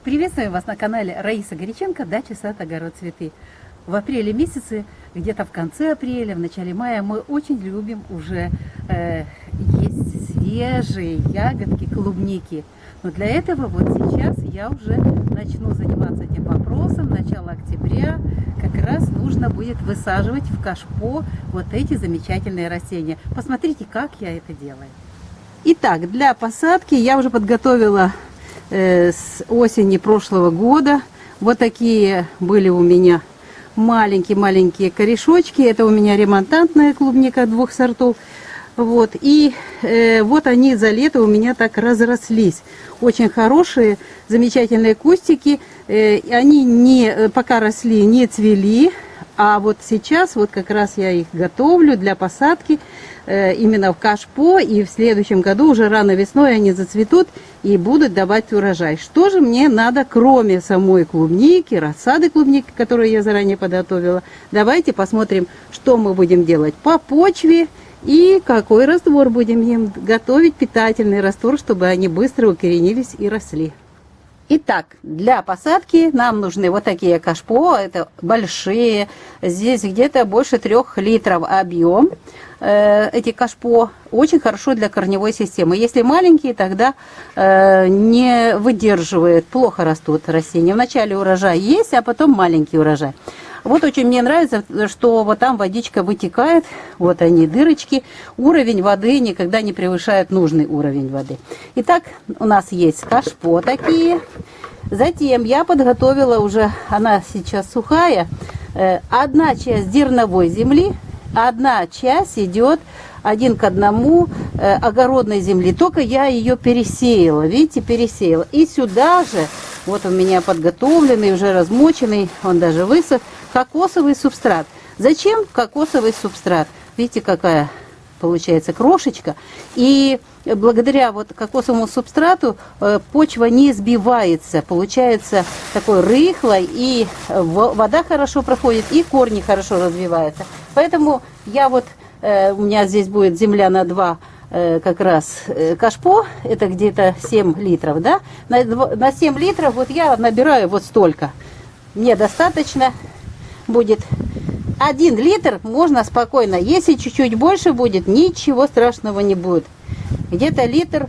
Приветствую вас на канале Раиса Горяченко «Дача, сад, огород, цветы». В апреле месяце, где-то в конце апреля, в начале мая мы очень любим уже есть свежие ягодки, клубники. Но для этого вот сейчас я уже начну заниматься этим вопросом. Начало октября как раз нужно будет высаживать в кашпо вот эти замечательные растения. Посмотрите, как я это делаю. Итак, для посадки я уже подготовила с осени прошлого года. Вот такие были у меня маленькие корешочки. Это у меня ремонтантная клубника 2 сортов. Вот. И вот они за лето у меня так разрослись. Очень хорошие, замечательные кустики. Они пока росли, не цвели. А вот сейчас вот как раз я их готовлю для посадки именно в кашпо. И в следующем году уже рано весной они зацветут и будут давать урожай. Что же мне надо, кроме самой клубники, рассады клубники, которую я заранее подготовила? Давайте посмотрим, что мы будем делать по почве и какой раствор будем им готовить, питательный раствор, чтобы они быстро укоренились и росли. Итак, для посадки нам нужны вот такие кашпо, это большие, здесь где-то больше 3 литров объем. Эти кашпо очень хорошо для корневой системы. Если маленькие, тогда не выдерживают, плохо растут растения. Вначале урожай есть, а потом маленький урожай. Вот очень мне нравится, что вот там водичка вытекает, вот они дырочки, уровень воды никогда не превышает нужный уровень воды. Итак, у нас есть кашпо такие. Затем я подготовила уже, она сейчас сухая, 1 часть зерновой земли, 1 часть идет 1 к 1 огородной земли. Только я ее пересеяла, видите, пересеяла. И сюда же, вот у меня подготовленный, уже размоченный, он даже высох, кокосовый субстрат. Зачем кокосовый субстрат? Видите, какая получается крошечка. И благодаря вот кокосовому субстрату почва не сбивается. Получается такой рыхлой, и вода хорошо проходит, и корни хорошо развиваются. Поэтому я вот, у меня здесь будет земля на 2 как раз кашпо, это где-то 7 литров, да? На 7 литров вот я набираю вот столько. Мне достаточно будет 1 литр, можно спокойно. Если чуть-чуть больше будет, ничего страшного не будет. Где-то литр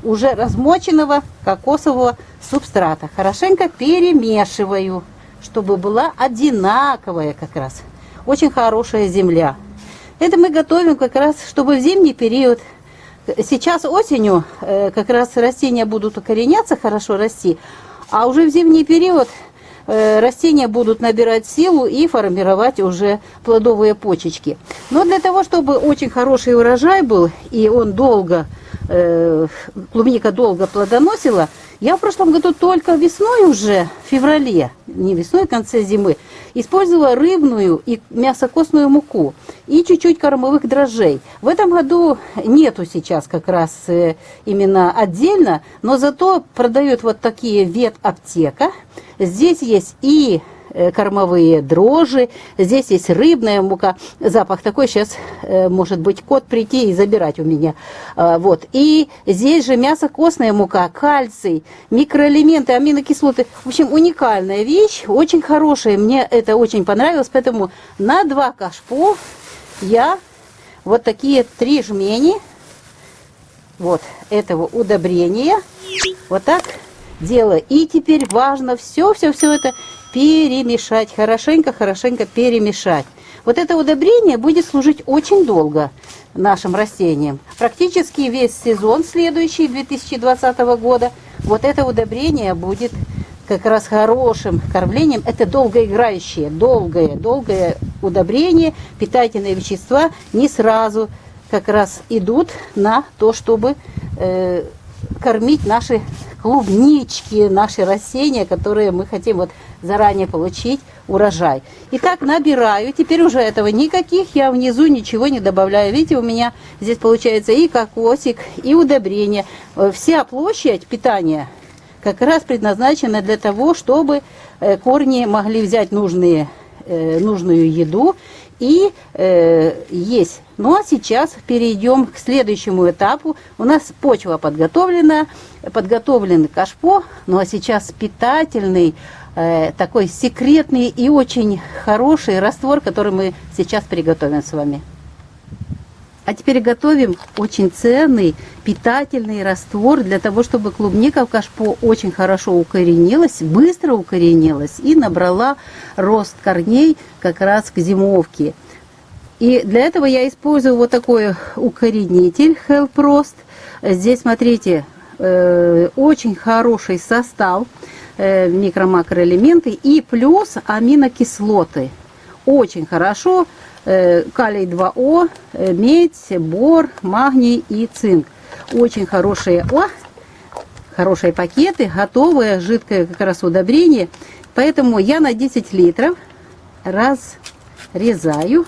уже размоченного кокосового субстрата. Хорошенько перемешиваю, чтобы была одинаковая как раз. Очень хорошая земля. Это мы готовим как раз, чтобы в зимний период. Сейчас осенью как раз растения будут укореняться, хорошо расти. А уже в зимний период растения будут набирать силу и формировать уже плодовые почечки. Но для того, чтобы очень хороший урожай был, и он долго, клубника долго плодоносила, я в прошлом году только весной уже, в феврале, не весной, в конце зимы, использовала рыбную и мясокостную муку и чуть-чуть кормовых дрожжей. В этом году нету сейчас как раз именно отдельно, но зато продают вот такие ветаптека. Здесь есть и кормовые дрожжи, здесь есть рыбная мука. Запах такой, сейчас может быть кот прийти и забирать у меня. Вот. И здесь же мясокостная мука, кальций, микроэлементы, аминокислоты. В общем, уникальная вещь, очень хорошая. Мне это очень понравилось, поэтому на 2 кашпо я вот такие 3 жмени вот этого удобрения вот так делаю. И теперь важно все это перемешать, хорошенько перемешать. Вот это удобрение будет служить очень долго нашим растениям. Практически весь сезон следующий, 2020 года, вот это удобрение будет как раз хорошим кормлением. Это долгоиграющее, долгое удобрение, питательные вещества не сразу как раз идут на то, чтобы кормить наши клубнички, наши растения, которые мы хотим вот заранее получить урожай. Итак, набираю. Теперь уже этого никаких, я внизу ничего не добавляю. Видите, у меня здесь получается и кокосик, и удобрение. Вся площадь питания как раз предназначена для того, чтобы корни могли взять нужные нужную еду и есть. Ну а сейчас перейдем к следующему этапу. У нас почва подготовлена, подготовлен кашпо, ну а сейчас питательный, такой секретный и очень хороший раствор, который мы сейчас приготовим с вами. А теперь готовим очень ценный питательный раствор для того, чтобы клубника в кашпо очень хорошо укоренилась, быстро укоренилась и набрала рост корней как раз к зимовке. И для этого я использую вот такой укоренитель HelpRost. Здесь, смотрите, очень хороший состав, микро-макроэлементы и плюс аминокислоты. Очень хорошо. Калий 2О, медь, бор, магний и цинк. Очень хорошие, хорошие пакеты, готовое жидкое как раз удобрение. Поэтому я на 10 литров разрезаю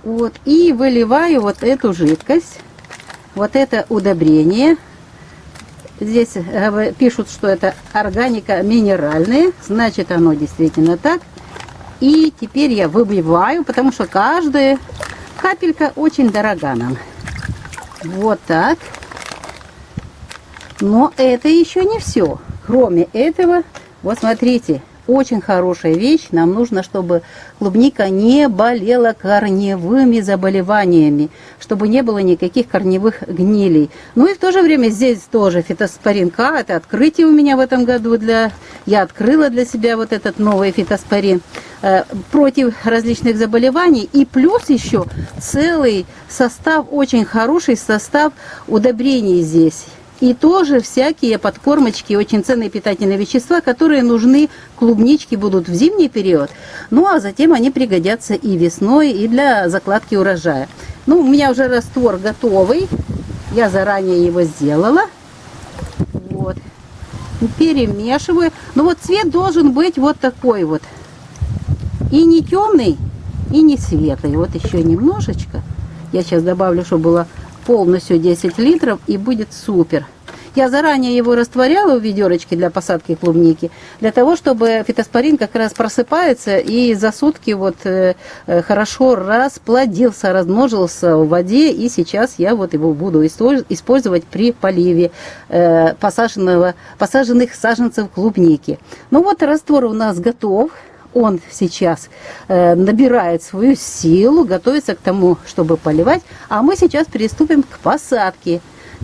вот, и выливаю вот эту жидкость, вот это удобрение. Здесь пишут, что это органика минеральная, значит оно действительно так. И теперь я выбиваю, потому что каждая капелька очень дорога нам. Вот так. Но это еще не все. Кроме этого, вот смотрите, очень хорошая вещь. Нам нужно, чтобы клубника не болела корневыми заболеваниями, чтобы не было никаких корневых гнилей. Ну и в то же время здесь тоже фитоспорин К. Это открытие у меня в этом году. Я открыла для себя вот этот новый фитоспорин против различных заболеваний. И плюс еще целый состав, очень хороший состав удобрений здесь. И тоже всякие подкормочки, очень ценные питательные вещества, которые нужны клубничке будут в зимний период. Ну а затем они пригодятся и весной, и для закладки урожая. Ну, у меня уже раствор готовый. Я заранее его сделала. Вот. Перемешиваю. Ну вот цвет должен быть вот такой вот. И не темный, и не светлый. Вот еще немножечко. Я сейчас добавлю, чтобы было полностью 10 литров, и будет супер. Я заранее его растворяла в ведерочке для посадки клубники, для того, чтобы фитоспорин как раз просыпается и за сутки вот хорошо расплодился, размножился в воде. И сейчас я вот его буду использовать при поливе посаженных саженцев клубники. Ну вот раствор у нас готов. Он сейчас набирает свою силу, готовится к тому, чтобы поливать. А мы сейчас приступим к посадке.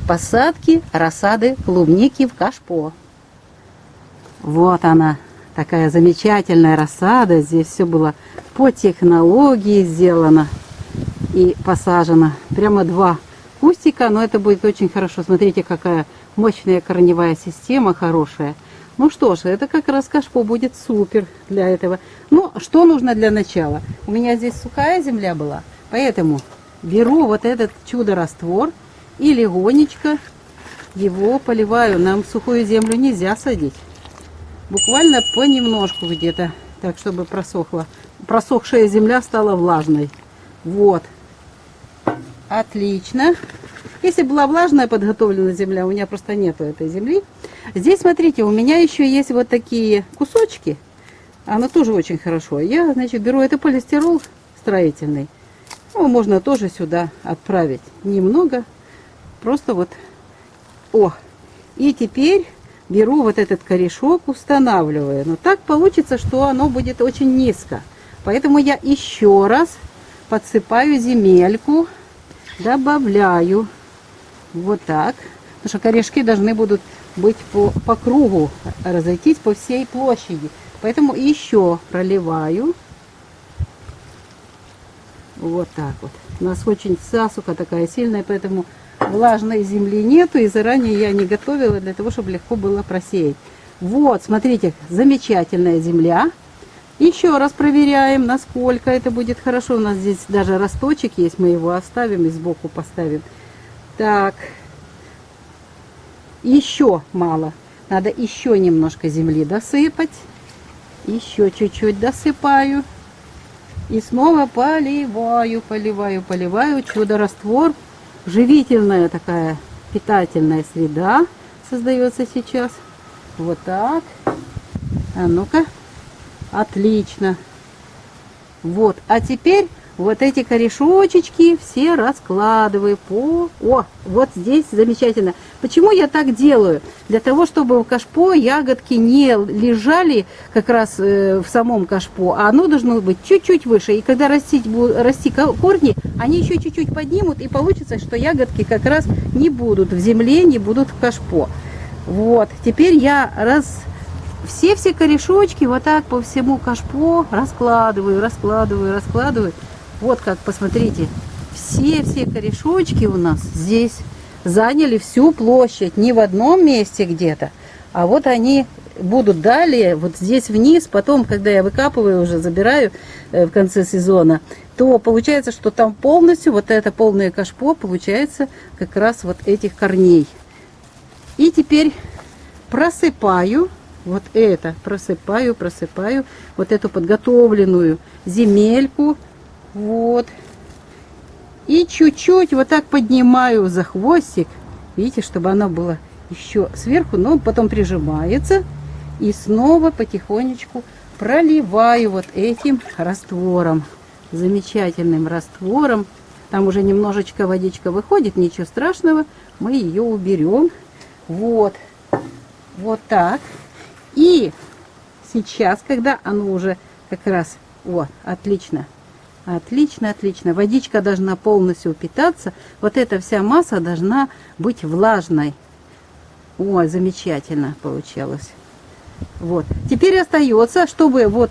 Посадке рассады клубники в кашпо. Вот она, такая замечательная рассада. Здесь все было по технологии сделано и посажено. Прямо 2 кустика, но это будет очень хорошо. Смотрите, какая мощная корневая система, хорошая. Ну что ж, это как раз кашпо будет супер для этого. Ну, что нужно для начала? У меня здесь сухая земля была, поэтому беру вот этот чудо-раствор и легонечко его поливаю. Нам сухую землю нельзя садить. Буквально понемножку где-то, так чтобы просохла. Просохшая земля стала влажной. Вот. Отлично. Если была влажная подготовленная земля, у меня просто нету этой земли. Здесь, смотрите, у меня еще есть вот такие кусочки. Оно тоже очень хорошо. Я, значит, беру это полистирол строительный. Ну, можно тоже сюда отправить немного. Просто вот. И теперь беру вот этот корешок, устанавливаю. Но так получится, что оно будет очень низко. Поэтому я еще раз подсыпаю земельку, добавляю. Вот так. Потому что корешки должны будут быть по кругу, разойтись по всей площади. Поэтому еще проливаю. Вот так вот. У нас очень засуха такая сильная, поэтому влажной земли нету. И заранее я не готовила для того, чтобы легко было просеять. Вот, смотрите, замечательная земля. Еще раз проверяем, насколько это будет хорошо. У нас здесь даже росточек есть, мы его оставим и сбоку поставим. Так, еще мало. Надо еще немножко земли досыпать. Еще чуть-чуть досыпаю. И снова поливаю. Чудо-раствор. Живительная такая питательная среда создается сейчас. Вот так. А ну-ка. Отлично. Вот, а теперь вот эти корешочечки все раскладываю по... О, вот здесь замечательно. Почему я так делаю? Для того, чтобы в кашпо ягодки не лежали как раз в самом кашпо, а оно должно быть чуть-чуть выше. И когда расти корни, они еще чуть-чуть поднимут, и получится, что ягодки как раз не будут в земле, не будут в кашпо. Вот, теперь я все корешочки вот так по всему кашпо раскладываю. Вот как, посмотрите, все корешочки у нас здесь заняли всю площадь, не в одном месте где-то, а вот они будут далее, вот здесь вниз, потом, когда я выкапываю, уже забираю в конце сезона, то получается, что там полностью, вот это полное кашпо, получается как раз вот этих корней. И теперь просыпаю. Вот это просыпаю вот эту подготовленную земельку, вот, и чуть-чуть вот так поднимаю за хвостик, видите, чтобы она была еще сверху, но потом прижимается, и снова потихонечку проливаю вот этим раствором, замечательным раствором. Там уже немножечко водичка выходит, ничего страшного, мы ее уберем, вот так. И сейчас, когда оно уже как раз, о, отлично, водичка должна полностью упитаться, вот эта вся масса должна быть влажной. Ой, замечательно получилось. Вот. Теперь остается, чтобы вот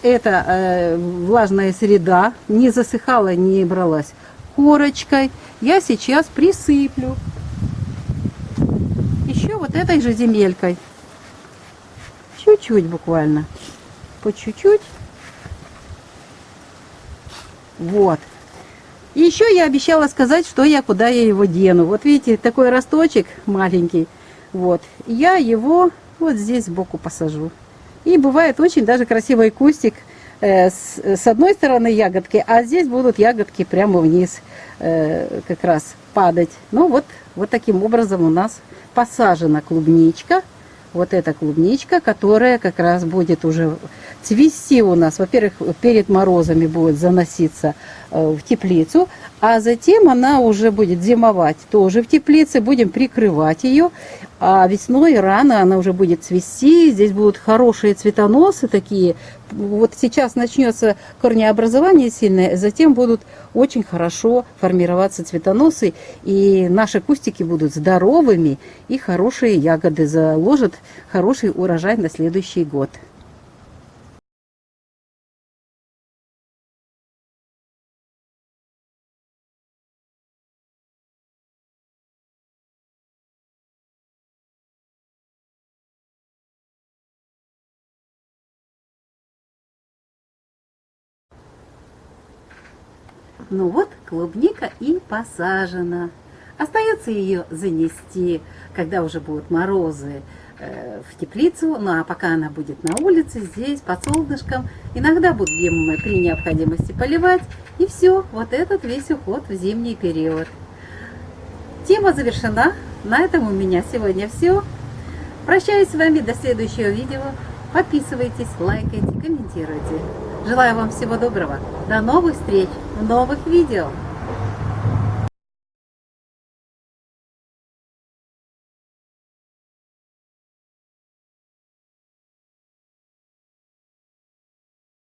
эта влажная среда не засыхала, не бралась корочкой, я сейчас присыплю еще вот этой же земелькой. Чуть-чуть буквально, по чуть-чуть. Вот. И еще я обещала сказать, куда я его дену. Вот видите, такой росточек маленький. Вот. Я его вот здесь сбоку посажу. И бывает очень даже красивый кустик. С одной стороны ягодки, а здесь будут ягодки прямо вниз как раз падать. Ну вот таким образом у нас посажена клубничка. Вот эта клубничка, которая как раз будет уже цвести у нас. Во-первых, перед морозами будет заноситься в теплицу, а затем она уже будет зимовать тоже в теплице. Будем прикрывать ее, а весной рано она уже будет цвести. Здесь будут хорошие цветоносы такие. Вот сейчас начнется корнеобразование сильное, затем будут очень хорошо формироваться цветоносы, и наши кустики будут здоровыми, и хорошие ягоды заложат хороший урожай на следующий год. Ну вот, клубника и посажена. Остается ее занести, когда уже будут морозы, в теплицу. Ну а пока она будет на улице, здесь, под солнышком, иногда будем мы при необходимости поливать. И все, вот этот весь уход в зимний период. Тема завершена. На этом у меня сегодня все. Прощаюсь с вами до следующего видео. Подписывайтесь, лайкайте, комментируйте. Желаю вам всего доброго. До новых встреч в новых видео.